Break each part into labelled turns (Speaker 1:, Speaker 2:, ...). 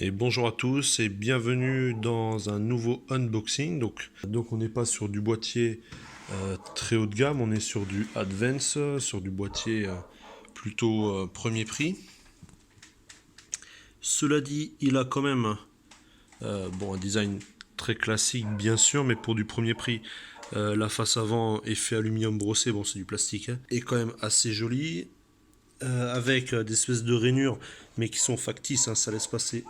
Speaker 1: Et bonjour à tous et bienvenue dans un nouveau unboxing. Donc on n'est pas sur du boîtier très haut de gamme, on est sur du Advance, sur du boîtier plutôt premier prix. Cela dit, il a quand même un design très classique bien sûr, mais pour du premier prix, la face avant effet aluminium brossé, bon c'est du plastique, hein, est quand même assez joli. Avec des espèces de rainures mais qui sont factices, hein, ça laisse passer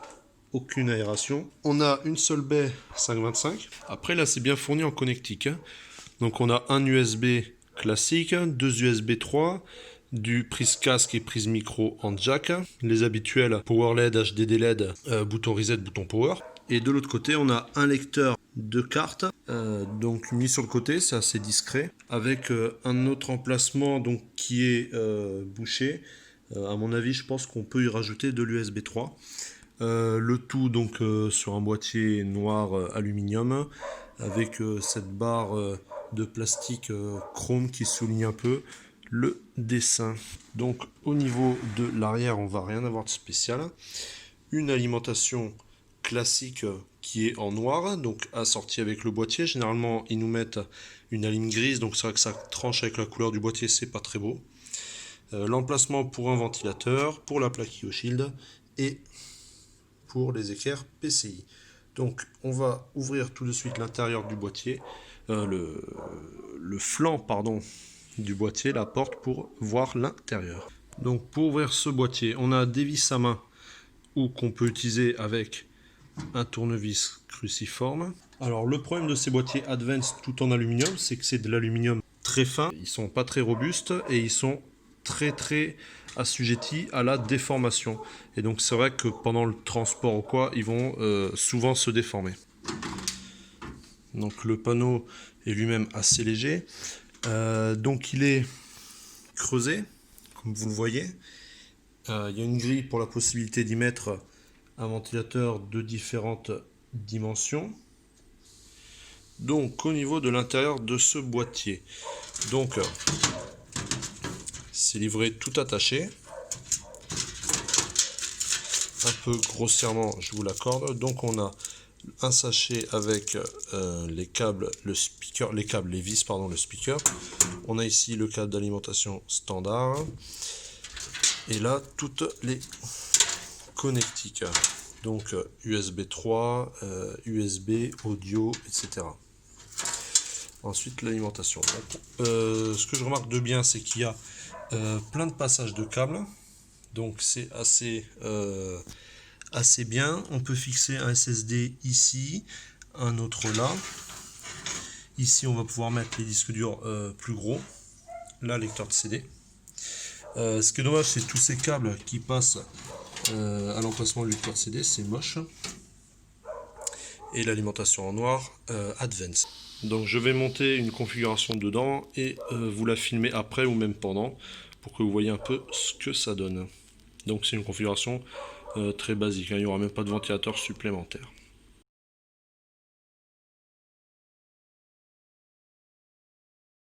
Speaker 1: aucune aération. On a une seule baie 525. Après là c'est bien fourni en connectique, hein. Donc on a un USB classique, deux USB 3, du prise casque et prise micro en jack, les habituels power LED, HDD LED, bouton reset, bouton power. Et de l'autre côté on a un lecteur de cartes, donc mis sur le côté, c'est assez discret, avec un autre emplacement donc qui est bouché. À mon avis je pense qu'on peut y rajouter de l'USB 3. Le tout donc sur un boîtier noir aluminium avec cette barre de plastique chrome qui souligne un peu le dessin. Donc au niveau de l'arrière on va rien avoir de spécial. Une alimentation classique qui est en noir, donc assortie avec le boîtier. Généralement ils nous mettent une ligne grise, donc c'est vrai que ça tranche avec la couleur du boîtier, c'est pas très beau. L'emplacement pour un ventilateur, pour la plaque IOShield et pour les équerres PCI. Donc on va ouvrir tout de suite l'intérieur du boîtier, le flanc pardon du boîtier, la porte, pour voir l'intérieur. Donc pour ouvrir ce boîtier, on a des vis à main ou qu'on peut utiliser avec un tournevis cruciforme. Alors le problème de ces boîtiers Advance tout en aluminium, c'est que c'est de l'aluminium très fin, ils sont pas très robustes et ils sont très assujettis à la déformation. Et donc c'est vrai que pendant le transport ou quoi, ils vont souvent se déformer. Donc le panneau est lui-même assez léger. Donc il est creusé, comme vous le voyez. Il y a une grille pour la possibilité d'y mettre un ventilateur de différentes dimensions. Donc au niveau de l'intérieur de ce boîtier, donc c'est livré tout attaché, un peu grossièrement je vous l'accorde. Donc on a un sachet avec les câbles, les vis pardon, le speaker. On a ici le câble d'alimentation standard et là toutes les connectiques, donc USB 3, USB, audio, etc. Ensuite l'alimentation. Ce que je remarque de bien, c'est qu'il y a plein de passages de câbles, donc c'est assez bien. On peut fixer un SSD ici, un autre là. Ici on va pouvoir mettre les disques durs plus gros, là lecteur de CD. Ce qui est dommage, c'est tous ces câbles qui passent à l'emplacement du lecteur de CD, c'est moche. Et l'alimentation en noir Advance. Donc je vais monter une configuration dedans et vous la filmer après ou même pendant pour que vous voyez un peu ce que ça donne. Donc c'est une configuration très basique, hein, il n'y aura même pas de ventilateur supplémentaire.